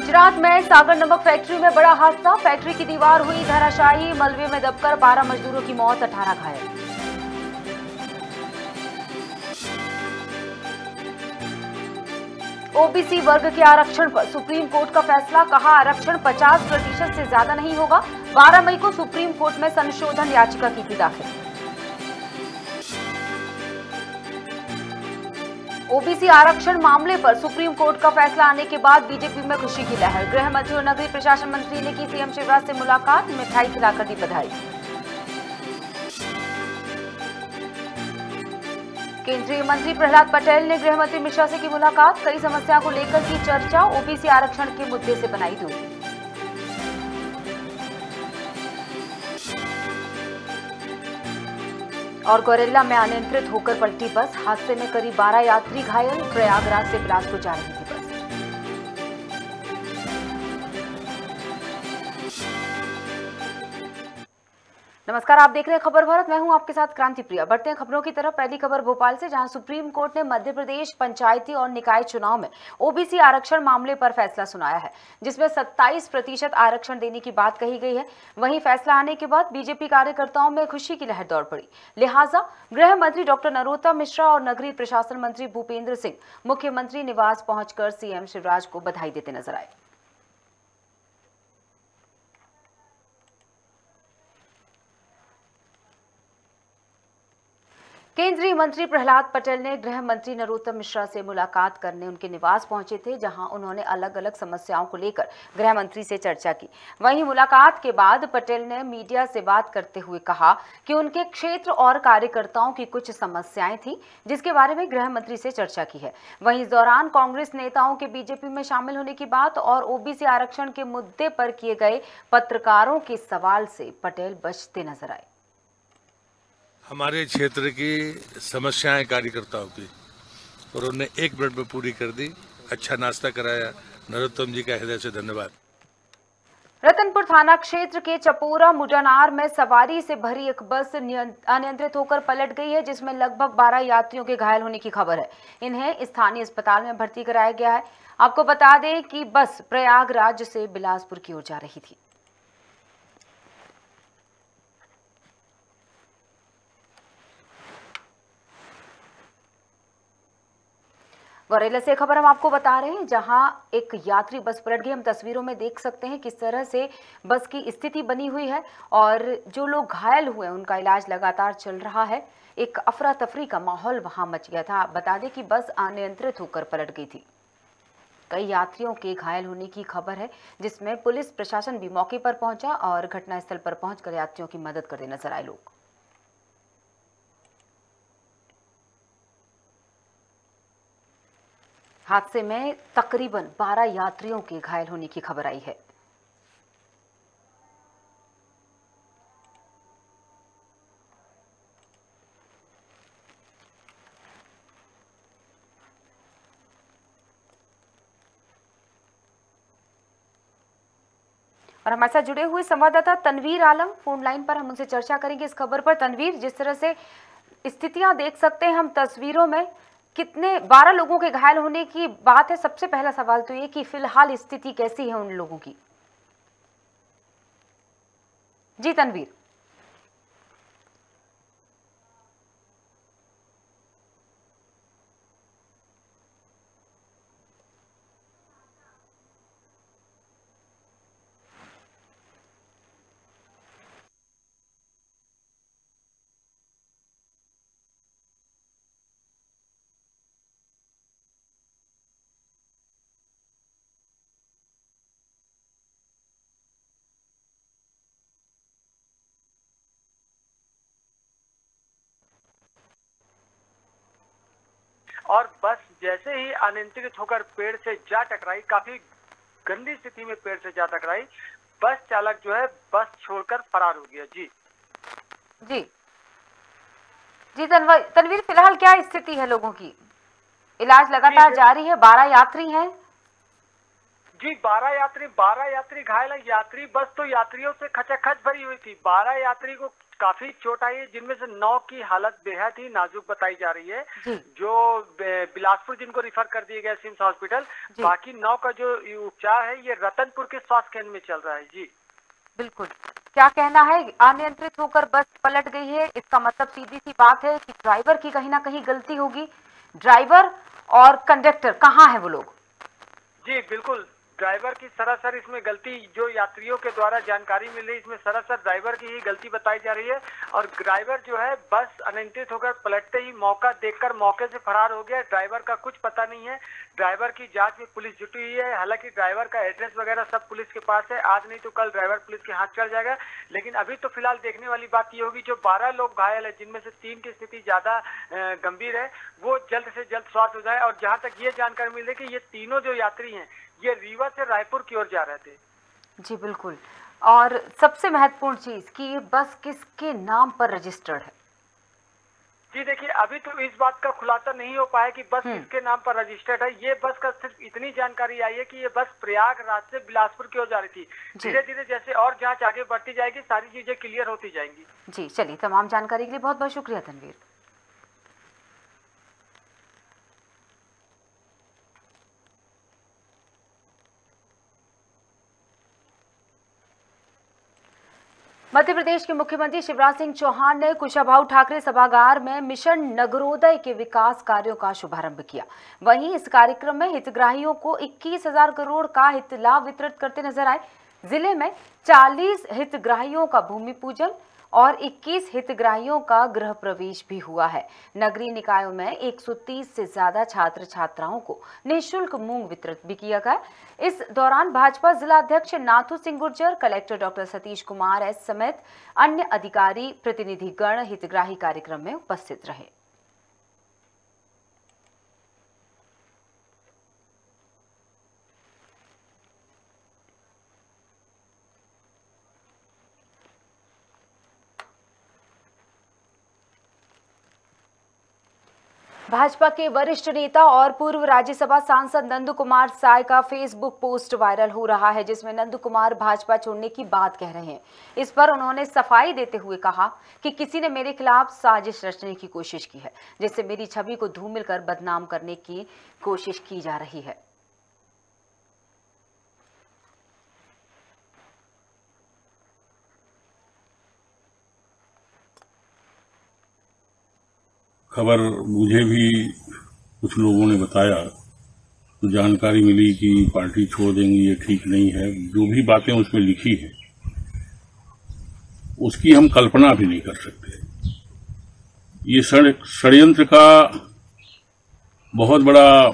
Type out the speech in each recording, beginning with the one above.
गुजरात में सागर नमक फैक्ट्री में बड़ा हादसा। फैक्ट्री की दीवार हुई धराशायी, मलबे में दबकर 12 मजदूरों की मौत, 18 घायल। ओबीसी वर्ग के आरक्षण पर सुप्रीम कोर्ट का फैसला, कहा आरक्षण 50% से ज्यादा नहीं होगा। 12 मई को सुप्रीम कोर्ट में संशोधन याचिका की थी दाखिल। ओबीसी आरक्षण मामले पर सुप्रीम कोर्ट का फैसला आने के बाद बीजेपी में खुशी की लहर। गृह मंत्री और नगरीय प्रशासन मंत्री ने की सीएम शिवराज से मुलाकात, मिठाई खिलाकर दी बधाई। केंद्रीय मंत्री प्रहलाद पटेल ने गृह मंत्री मिश्रा से की मुलाकात, कई समस्या को लेकर की चर्चा, ओबीसी आरक्षण के मुद्दे से बनाई दूरी। और गौरेला में अनियंत्रित होकर पलटी बस, हादसे में करीब 12 यात्री घायल। प्रयागराज से बिलासपुर जा रही थी बस। नमस्कार, आप देख रहे हैं खबर भारत। मैं हूं आपके साथ क्रांति प्रिया। बढ़ते हैं खबरों की तरफ। पहली खबर भोपाल से, जहां सुप्रीम कोर्ट ने मध्य प्रदेश पंचायती और निकाय चुनाव में ओबीसी आरक्षण मामले पर फैसला सुनाया है, जिसमें 27% आरक्षण देने की बात कही गई है। वहीं फैसला आने के बाद बीजेपी कार्यकर्ताओं में खुशी की लहर दौड़ पड़ी। लिहाजा गृह मंत्री डॉक्टर नरोत्तम मिश्रा और नगरीय प्रशासन मंत्री भूपेंद्र सिंह मुख्यमंत्री निवास पहुंचकर सीएम शिवराज को बधाई देते नजर आए। केंद्रीय मंत्री प्रहलाद पटेल ने गृह मंत्री नरोत्तम मिश्रा से मुलाकात करने उनके निवास पहुंचे थे, जहां उन्होंने अलग अलग समस्याओं को लेकर गृह मंत्री से चर्चा की। वहीं मुलाकात के बाद पटेल ने मीडिया से बात करते हुए कहा कि उनके क्षेत्र और कार्यकर्ताओं की कुछ समस्याएं थी, जिसके बारे में गृह मंत्री से चर्चा की है। वहीं इस दौरान कांग्रेस नेताओं के बीजेपी में शामिल होने की बात और ओबीसी आरक्षण के मुद्दे पर किए गए पत्रकारों के सवाल से पटेल बचते नजर आए। हमारे क्षेत्र की समस्याएं कार्यकर्ताओं की और उन्हें 1 मिनट में पूरी कर दी। अच्छा नाश्ता कराया। नरोत्तम जी का हृदय से धन्यवाद। रतनपुर थाना क्षेत्र के चपोरा मुडानार में सवारी से भरी एक बस अनियंत्रित होकर पलट गई है, जिसमें लगभग 12 यात्रियों के घायल होने की खबर है। इन्हें स्थानीय अस्पताल में भर्ती कराया गया है। आपको बता दें कि बस प्रयागराज से बिलासपुर की ओर जा रही थी। गौरेला से खबर हम आपको बता रहे हैं, जहां एक यात्री बस पलट गई। हम तस्वीरों में देख सकते हैं किस तरह से बस की स्थिति बनी हुई है और जो लोग घायल हुए हैं उनका इलाज लगातार चल रहा है। एक अफरा तफरी का माहौल वहां मच गया था। बता दें कि बस अनियंत्रित होकर पलट गई थी। कई यात्रियों के घायल होने की खबर है, जिसमें पुलिस प्रशासन भी मौके पर पहुंचा और घटनास्थल पर पहुंचकर यात्रियों की मदद करते नजर आए लोग। हादसे में तकरीबन 12 यात्रियों के घायल होने की खबर आई है। और हमारे साथ जुड़े हुए संवाददाता तनवीर आलम फोन लाइन पर, हम उनसे चर्चा करेंगे इस खबर पर। तनवीर, जिस तरह से स्थितियां देख सकते हैं हम तस्वीरों में, कितने 12 लोगों के घायल होने की बात है। सबसे पहला सवाल तो ये कि फिलहाल स्थिति कैसी है उन लोगों की? जी तनवीर। और बस जैसे ही अनियंत्रित होकर पेड़ से जा टकराई, काफी गंदी स्थिति में पेड़ से जा टकराई, बस चालक जो है बस छोड़कर फरार हो गया। जी जी जी तनवीर, फिलहाल क्या स्थिति है लोगों की? इलाज लगातार जारी है, 12 यात्री हैं। जी 12 यात्री घायल है। यात्री बस तो यात्रियों से खचाखच भरी हुई थी। 12 यात्री को काफी चोट आई है, जिनमें से 9 की हालत बेहद ही नाजुक बताई जा रही है, जो बिलासपुर जिनको रिफर कर दिए गए सिम्स हॉस्पिटल। बाकी 9 का जो उपचार है ये रतनपुर के स्वास्थ्य केंद्र में चल रहा है। जी बिल्कुल, क्या कहना है? अनियंत्रित होकर बस पलट गई है, इसका मतलब सीधी सी बात है कि ड्राइवर की कहीं ना कहीं गलती होगी। ड्राइवर और कंडक्टर कहाँ है वो लोग? जी बिल्कुल, ड्राइवर की सरासर इसमें गलती, जो यात्रियों के द्वारा जानकारी मिल रही है इसमें सरासर ड्राइवर की ही गलती बताई जा रही है। और ड्राइवर जो है बस अनियंत्रित होकर पलटते ही मौका देखकर मौके से फरार हो गया। ड्राइवर का कुछ पता नहीं है। ड्राइवर की जांच में पुलिस जुटी हुई है। हालांकि ड्राइवर का एड्रेस वगैरह सब पुलिस के पास है। आज नहीं तो कल ड्राइवर पुलिस के हाथ चढ़ जाएगा। लेकिन अभी तो फिलहाल देखने वाली बात ये होगी, जो 12 लोग घायल है जिनमें से 3 की स्थिति ज्यादा गंभीर है, वो जल्द से जल्द स्वस्थ हो जाए। और जहां तक ये जानकारी मिल रही है कि ये तीनों जो यात्री हैं ये रीवा से रायपुर की ओर जा रहे थे। जी बिल्कुल, और सबसे महत्वपूर्ण चीज कि ये बस किसके नाम पर रजिस्टर्ड है? जी देखिए, अभी तो इस बात का खुलासा नहीं हो पाया कि बस किसके नाम पर रजिस्टर्ड है। ये बस का सिर्फ इतनी जानकारी आई है कि ये बस प्रयागराज से बिलासपुर की ओर जा रही थी। धीरे धीरे जैसे और जांच आगे बढ़ती जाएगी सारी चीजें क्लियर होती जाएंगी। जी चलिए, तमाम जानकारी के लिए बहुत बहुत शुक्रिया तनवीर। मध्य प्रदेश के मुख्यमंत्री शिवराज सिंह चौहान ने कुशाभाऊ ठाकरे सभागार में मिशन नगरोदय के विकास कार्यों का शुभारंभ किया। वहीं इस कार्यक्रम में हितग्राहियों को 21,000 करोड़ का हित लाभ वितरित करते नजर आए। जिले में 40 हितग्राहियों का भूमि पूजन और 21 हितग्राहियों का गृह प्रवेश भी हुआ है। नगरीय निकायों में 130 से ज्यादा छात्र छात्राओं को निःशुल्क मूंग वितरित भी किया गया। इस दौरान भाजपा जिला अध्यक्ष Nathu Singh Gurjar, collector doctor Satish Kumar S समेत अन्य अधिकारी प्रतिनिधिगण हितग्राही कार्यक्रम में उपस्थित रहे। भाजपा के वरिष्ठ नेता और पूर्व राज्यसभा सांसद नंदू कुमार साय का फेसबुक पोस्ट वायरल हो रहा है, जिसमें नंदू कुमार भाजपा छोड़ने की बात कह रहे हैं। इस पर उन्होंने सफाई देते हुए कहा कि किसी ने मेरे खिलाफ साजिश रचने की कोशिश की है, जिससे मेरी छवि को धूमिल कर बदनाम करने की कोशिश की जा रही है। खबर मुझे भी कुछ लोगों ने बताया तो जानकारी मिली कि पार्टी छोड़ देंगी, ये ठीक नहीं है। जो भी बातें उसमें लिखी है उसकी हम कल्पना भी नहीं कर सकते। ये षड्यंत्र का बहुत बड़ा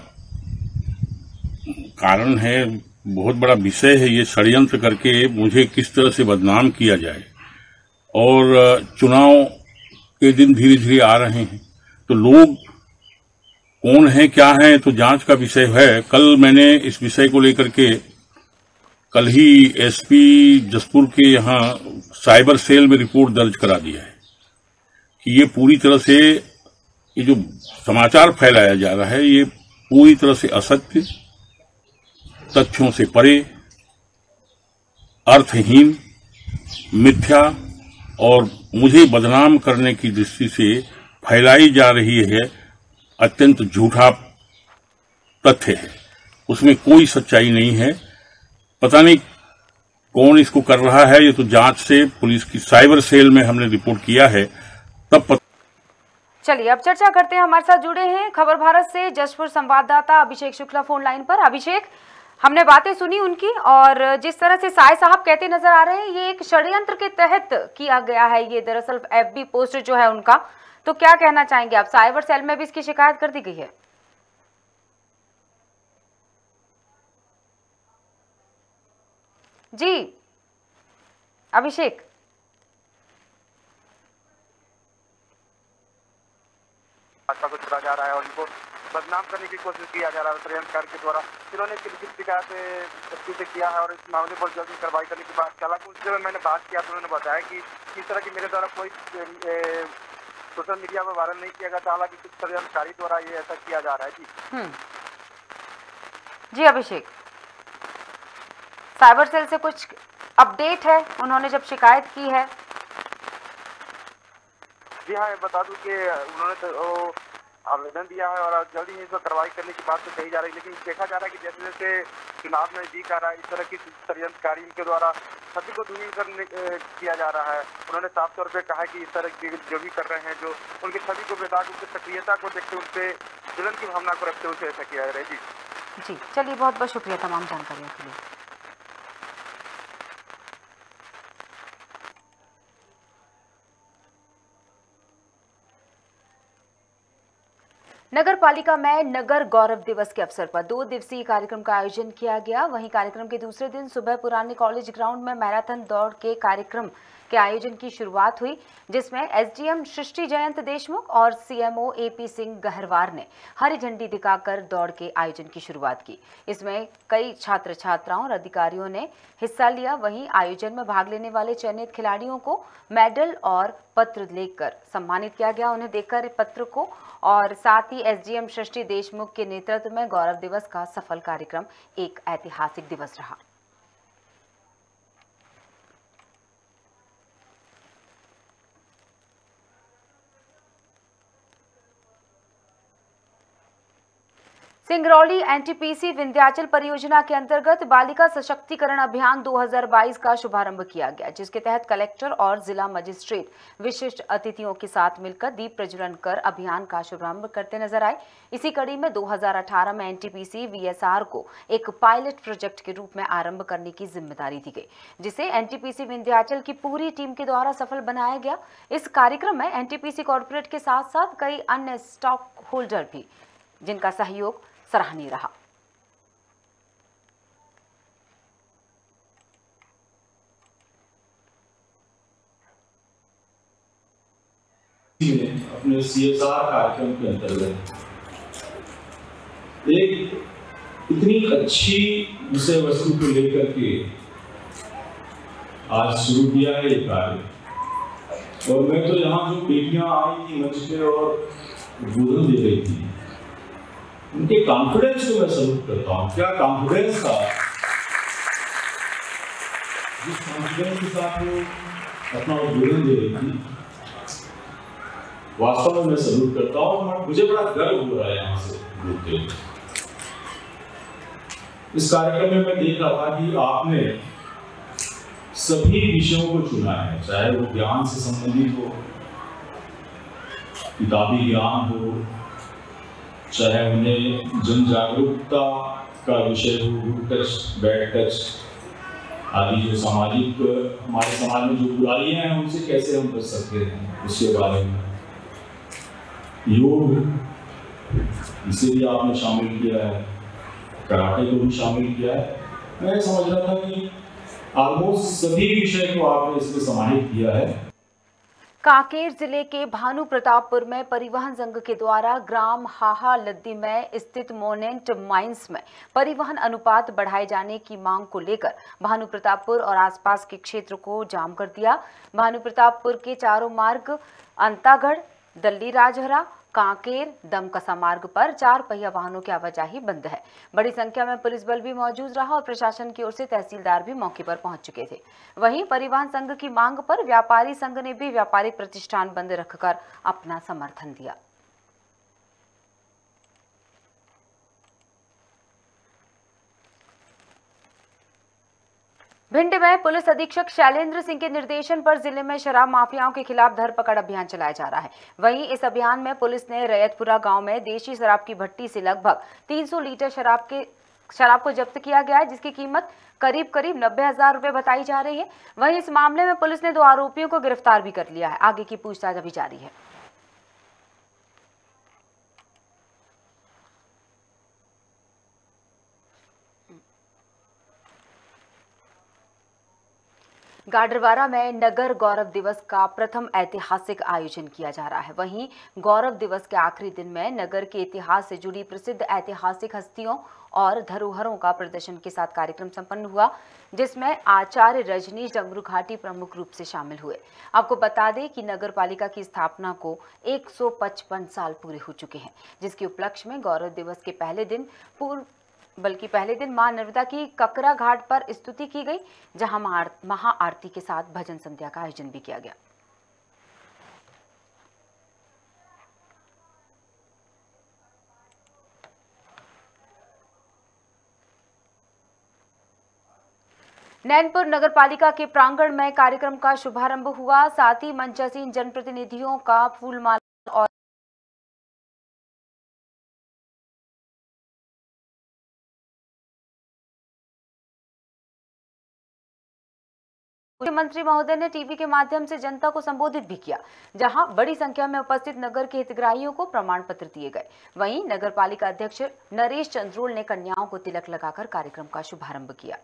कारण है, बहुत बड़ा विषय है। ये षड्यंत्र करके मुझे किस तरह से बदनाम किया जाए। और चुनाव के दिन धीरे धीरे आ रहे हैं तो लोग कौन है क्या है तो जांच का विषय है। कल मैंने इस विषय को लेकर के कल ही एसपी जसपुर के यहाँ साइबर सेल में रिपोर्ट दर्ज करा दिया है कि ये पूरी तरह से ये जो समाचार फैलाया जा रहा है ये पूरी तरह से असत्य, तथ्यों से परे, अर्थहीन, मिथ्या और मुझे बदनाम करने की दृष्टि से फैलाई जा रही है। अत्यंत झूठा तथ्य है, उसमें कोई सच्चाई नहीं है। पता नहीं कौन इसको कर रहा है। ये तो जांच से पुलिस की साइबर सेल में हमने रिपोर्ट किया है तब चलिए अब चर्चा करते हैं। हमारे साथ जुड़े हैं खबर भारत से जशपुर संवाददाता अभिषेक शुक्ला फोन लाइन पर। अभिषेक, हमने बातें सुनी उनकी और जिस तरह से साय साहब कहते नजर आ रहे हैं ये एक षड्यंत्र के तहत किया गया है। ये दरअसल एफबी पोस्ट जो है उनका, तो क्या कहना चाहेंगे आप? साइबर सेल में भी इसकी शिकायत कर दी गई है। जी अभिषेक, भाजपा को छोड़ा जा रहा है और इनको बदनाम करने की कोशिश किया जा रहा है षड्यंत्र के द्वारा। इन्होंने लिखित शिकायत से किया है और इस मामले पर जल्दी कार्रवाई करने की बात। हालांकि उस समय मैंने बात किया तो उन्होंने बताया कि इस तरह की मेरे द्वारा कोई सोशल मीडिया पर वायरल नहीं किया गया। हालांकि कुछ षड्यंत्रकारी द्वारा ये ऐसा किया जा रहा है। जी अभिषेक, साइबर सेल से कुछ अपडेट है? उन्होंने जब शिकायत की है जी हाँ, बता दूं कि उन्होंने तो आवेदन दिया है और जल्दी ही इस पर कार्रवाई करने की बात तो कही जा रही है, लेकिन देखा जा रहा है कि जैसे जैसे चुनाव नजदीक आ रहा है, इस तरह की षड्यंत्रकारी के द्वारा सभी को धूमिल करने किया जा रहा है। उन्होंने साफ तौर पे कहा कि इस तरह की जो भी कर रहे हैं, जो उनकी छवि को बेदाग, उनकी सक्रियता को देखते, उनसे जुलन की भावना को रखते हुए ऐसा किया जा रहा है। जी चलिए, बहुत बहुत शुक्रिया तमाम जानकारियों के लिए। नगर पालिका में नगर गौरव दिवस के अवसर पर 2 दिवसीय कार्यक्रम का आयोजन किया गया। वहीं कार्यक्रम के दूसरे दिन सुबह पुराने कॉलेज ग्राउंड में मैराथन दौड़ के कार्यक्रम के आयोजन की शुरुआत हुई, जिसमें एसडीएम सृष्टि जयंत देशमुख और सीएमओ एपी सिंह गहरवार ने हरी झंडी दिखाकर दौड़ के आयोजन की शुरुआत की। इसमें कई छात्र छात्राओं और अधिकारियों ने हिस्सा लिया। वहीं आयोजन में भाग लेने वाले चयनित खिलाड़ियों को मेडल और पत्र लेकर सम्मानित किया गया। उन्हें देखकर पत्र को और साथ ही एसडीएम सृष्टि देशमुख के नेतृत्व में गौरव दिवस का सफल कार्यक्रम एक ऐतिहासिक दिवस रहा। सिंगरौली एनटीपीसी विंध्याचल परियोजना के अंतर्गत बालिका सशक्तिकरण अभियान 2022 का शुभारंभ किया गया, जिसके तहत कलेक्टर और जिला मजिस्ट्रेट विशिष्ट अतिथियों के साथ मिलकर दीप प्रज्वलन कर अभियान का शुभारंभ करते नजर आए। इसी कड़ी में 2018 में एनटीपीसी वीएसआर को एक पायलट प्रोजेक्ट के रूप में आरंभ करने की जिम्मेदारी दी गई, जिसे एनटीपीसी विंध्याचल की पूरी टीम के द्वारा सफल बनाया गया। इस कार्यक्रम में एनटीपीसी कॉर्पोरेट के साथ साथ कई अन्य स्टॉक होल्डर भी, जिनका सहयोग सराहनीय रहा। अपने सीएसआर कार्यक्रम के अंतर्गत एक इतनी अच्छी विषय वस्तु को लेकर के आज शुरू किया है ये कार्य। और मैं तो यहाँ जो बेटियां आई थी मंच पे और उद्बोधन दे रही थी, उनके कॉन्फिडेंस को मैं सल्यूट करता हूँ। क्या कॉन्फिडेंस था, जिस कॉन्फिडेंस के साथ वो अपना उद्बोधन दे रही थी, वास्तव में मैं सल्यूट करता हूँ और मुझे बड़ा गर्व हो रहा है यहाँ से बोलते हुए। इस कार्यक्रम में मैं देख रहा था कि आपने सभी विषयों को चुना है, चाहे वो ज्ञान से संबंधित हो, किताबी ज्ञान हो, चाहे उन्हें जन जागरूकता का विषय हो, गुड टच बैड टच आदि जो सामाजिक, हमारे समाज में जो बुराइयां हैं उनसे कैसे हम बच सकते हैं उसके बारे में, योग इसे भी आपने शामिल किया है, कराटे को भी शामिल किया है। मैं समझ रहा था कि ऑलमोस्ट सभी विषय को आपने इसमें समाहित किया है। कांकेर जिले के भानु प्रतापपुर में परिवहन संघ के द्वारा ग्राम हाहा लद्दी में स्थित मोनेंट माइंस में परिवहन अनुपात बढ़ाए जाने की मांग को लेकर भानु प्रतापपुर और आसपास के क्षेत्र को जाम कर दिया। भानु प्रतापपुर के चारों मार्ग अंतागढ़, दल्ली राजहरा, कांकेर, दमकसा मार्ग पर 4 पहिया वाहनों की आवाजाही बंद है। बड़ी संख्या में पुलिस बल भी मौजूद रहा और प्रशासन की ओर से तहसीलदार भी मौके पर पहुंच चुके थे। वहीं परिवहन संघ की मांग पर व्यापारी संघ ने भी व्यापारिक प्रतिष्ठान बंद रखकर अपना समर्थन दिया। भिंड में पुलिस अधीक्षक शैलेंद्र सिंह के निर्देशन पर जिले में शराब माफियाओं के खिलाफ धरपकड़ अभियान चलाया जा रहा है। वहीं इस अभियान में पुलिस ने रैयतपुरा गांव में देशी शराब की भट्टी से लगभग 300 लीटर शराब को जब्त किया गया है, जिसकी कीमत करीब 90,000 रुपए बताई जा रही है। वहीं इस मामले में पुलिस ने 2 आरोपियों को गिरफ्तार भी कर लिया है। आगे की पूछताछ अभी जारी है। गाडरवारा में नगर गौरव दिवस का प्रथम ऐतिहासिक आयोजन किया जा रहा है। वहीं गौरव दिवस के आखिरी दिन में नगर के इतिहास से जुड़ी प्रसिद्ध ऐतिहासिक हस्तियों और धरोहरों का प्रदर्शन के साथ कार्यक्रम संपन्न हुआ, जिसमें आचार्य रजनीश डमरू घाटी प्रमुख रूप से शामिल हुए। आपको बता दें कि नगर पालिका की स्थापना को 155 साल पूरे हो चुके हैं, जिसके उपलक्ष्य में गौरव दिवस के पहले दिन मां नर्मदा की ककरा घाट पर स्तुति की गई, जहां महाआरती के साथ भजन संध्या का आयोजन भी किया गया। नैनपुर नगरपालिका के प्रांगण में कार्यक्रम का शुभारंभ हुआ। साथ ही मंचासीन जनप्रतिनिधियों का फूलमाला और मुख्यमंत्री महोदय ने टीवी के माध्यम से जनता को संबोधित भी किया, जहां बड़ी संख्या में उपस्थित नगर के हितग्राहियों को प्रमाण पत्र दिए गए। वहीं नगरपालिका अध्यक्ष नरेश चंद्रोल ने कन्याओं को तिलक लगाकर कार्यक्रम का शुभारंभ किया।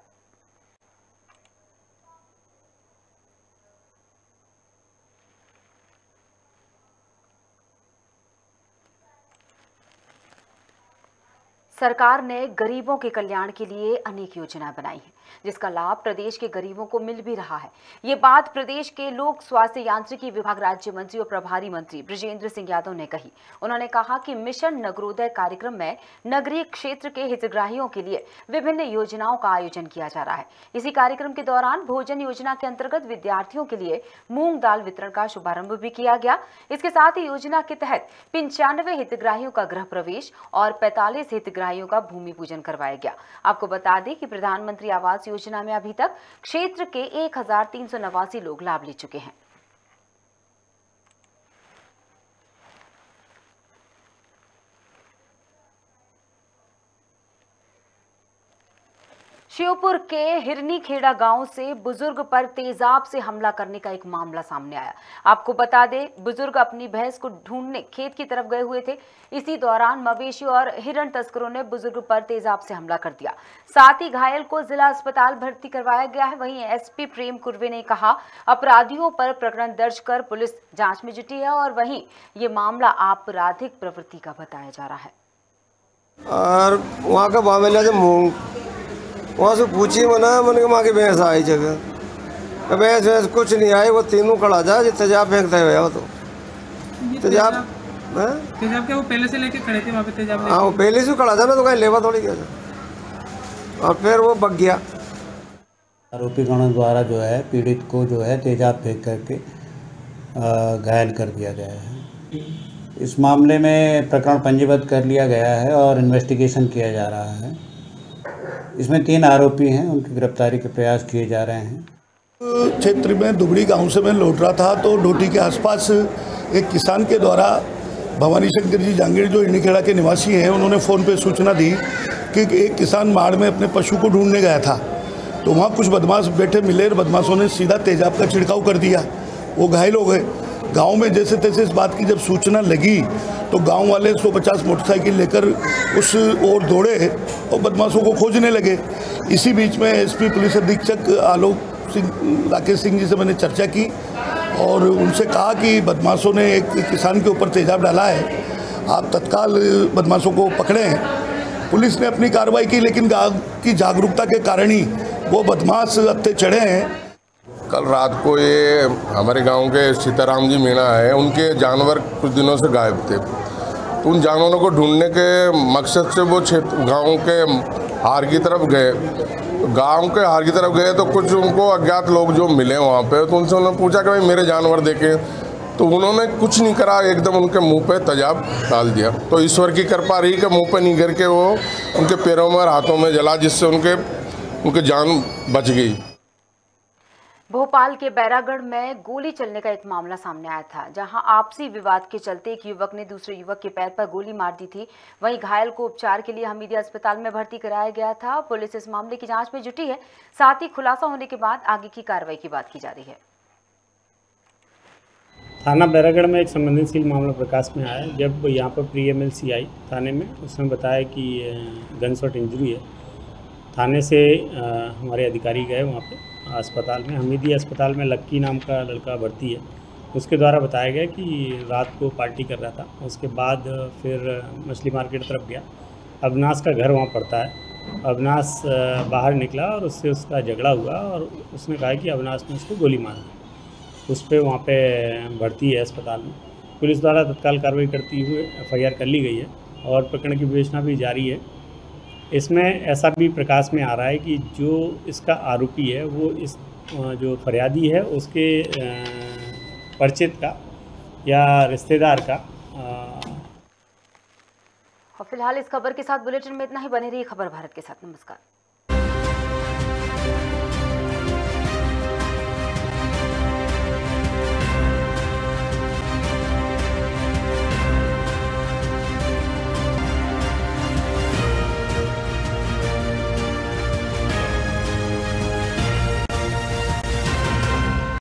सरकार ने गरीबों के कल्याण के लिए अनेक योजनाएं बनाई हैं, जिसका लाभ प्रदेश के गरीबों को मिल भी रहा है। ये बात प्रदेश के लोक स्वास्थ्य यांत्रिकी विभाग राज्य मंत्री और प्रभारी मंत्री बृजेंद्र सिंह यादव ने कही। उन्होंने कहा कि मिशन नगरोदय कार्यक्रम में नगरीय क्षेत्र के हितग्राहियों के लिए विभिन्न योजनाओं का आयोजन किया जा रहा है। इसी कार्यक्रम के दौरान भोजन योजना के अंतर्गत विद्यार्थियों के लिए मूंग दाल वितरण का शुभारंभ भी किया गया। इसके साथ ही योजना के तहत 95 हितग्राहियों का गृह प्रवेश और 45 हितग्राहियों का भूमि पूजन करवाया गया। आपको बता दें कि प्रधानमंत्री आवास योजना में अभी तक क्षेत्र के 1389 लोग लाभ ले चुके हैं। श्योपुर के हिरनीखेड़ा गांव से बुजुर्ग पर तेजाब से हमला करने का एक मामला सामने आया। आपको बता दें, बुजुर्ग अपनी भैंस को ढूंढने खेत की तरफ गए हुए थे। इसी दौरान मवेशी और हिरण तस्करों ने बुजुर्ग पर तेजाब से हमला कर दिया। साथ ही घायल को जिला अस्पताल भर्ती करवाया गया है। वहीं एसपी प्रेम कुर्वे ने कहा, अपराधियों पर प्रकरण दर्ज कर पुलिस जांच में जुटी है और वहीं ये मामला आपराधिक प्रवृत्ति का बताया जा रहा है। और वहाँ का मामला जो वहाँ से पूछी मैंने के माँ की भैंस आई जगह, भैंस कुछ नहीं आई, वो तीनों खड़ा जा जो तेजाब फेंकते हुए वो तो तेजाब क्या वो पहले से लेके खड़े थे वहाँ पे तेजाब? हाँ, वो पहले से खड़ा था ना, तो कहीं लेवा थोड़ी गया था, और फिर वो बग गया। आरोपी गणों द्वारा जो है पीड़ित को जो है तेजाब फेंक करके घायल कर दिया गया है। इस मामले में प्रकरण पंजीबद्ध कर लिया गया है और इन्वेस्टिगेशन किया जा रहा है। इसमें 3 आरोपी हैं, उनकी गिरफ्तारी के प्रयास किए जा रहे हैं। क्षेत्र में दुबड़ी गांव से मैं लौट रहा था तो डोटी के आसपास एक किसान के द्वारा भवानी शंकर जी जांगीर जो हिरनीखेड़ा के निवासी हैं, उन्होंने फ़ोन पे सूचना दी कि एक किसान माड़ में अपने पशु को ढूंढने गया था, तो वहाँ कुछ बदमाश बैठे मिले और बदमाशों ने सीधा तेजाब का छिड़काव कर दिया। वो घायल हो गए। गांव में जैसे तैसे इस बात की जब सूचना लगी तो गांव वाले 150 मोटरसाइकिल लेकर उस ओर दौड़े और बदमाशों को खोजने लगे। इसी बीच में एसपी पुलिस अधीक्षक आलोक सिंह राकेश सिंह जी से मैंने चर्चा की और उनसे कहा कि बदमाशों ने एक किसान के ऊपर तेजाब डाला है, आप तत्काल बदमाशों को पकड़ें। पुलिस ने अपनी कार्रवाई की, लेकिन गांव की जागरूकता के कारण ही वो बदमाश अत्ते चढ़े हैं। कल रात को ये हमारे गांव के सीताराम जी मीणा है, उनके जानवर कुछ दिनों से गायब थे, तो उन जानवरों को ढूंढने के मकसद से वो गांव के हार की तरफ गए। गांव के हार की तरफ गए तो कुछ उनको अज्ञात लोग जो मिले वहाँ पे, तो उनसे उन्होंने पूछा कि भाई मेरे जानवर देखे, तो उन्होंने कुछ नहीं करा, एकदम उनके मुंह पे तेजाब डाल दिया। तो ईश्वर की कृपा रही कि मुंह पे नहीं गिर के वो उनके पैरों में और हाथों में जला, जिससे उनके जान बच गई। भोपाल के बैरागढ़ में गोली चलने का एक मामला सामने आया था, जहां आपसी विवाद के चलते एक युवक ने दूसरे युवक के पैर पर गोली मार दी थी। वहीं घायल को उपचार के लिए हमीदिया अस्पताल में भर्ती कराया गया था। पुलिस इस मामले की जांच में जुटी है। साथ ही खुलासा होने के बाद आगे की कार्रवाई की बात की जा रही है। थाना बैरागढ़ में एक संवेदनशील मामला प्रकाश में आया। जब यहाँ पर प्री एमएलसी आई थाने में, उसने बताया कि गन शॉट इंजरी है। थाने से हमारे अधिकारी गए वहाँ पे अस्पताल में, हमीदिया अस्पताल में लक्की नाम का लड़का भर्ती है। उसके द्वारा बताया गया कि रात को पार्टी कर रहा था, उसके बाद फिर मछली मार्केट तरफ गया। अविनाश का घर वहाँ पड़ता है। अविनाश बाहर निकला और उससे उसका झगड़ा हुआ और उसने कहा कि अविनाश ने उसको गोली मार दी। उस पर वहाँ पे भर्ती है अस्पताल में। पुलिस द्वारा तत्काल कार्रवाई करते हुए FIR कर ली गई है और प्रकरण की विवेचना भी जारी है। इसमें ऐसा भी प्रकाश में आ रहा है कि जो इसका आरोपी है वो इस जो फरियादी है उसके परिचित का या रिश्तेदार का। और फिलहाल इस खबर के साथ बुलेटिन में इतना ही। बने रहिए खबर भारत के साथ। नमस्कार।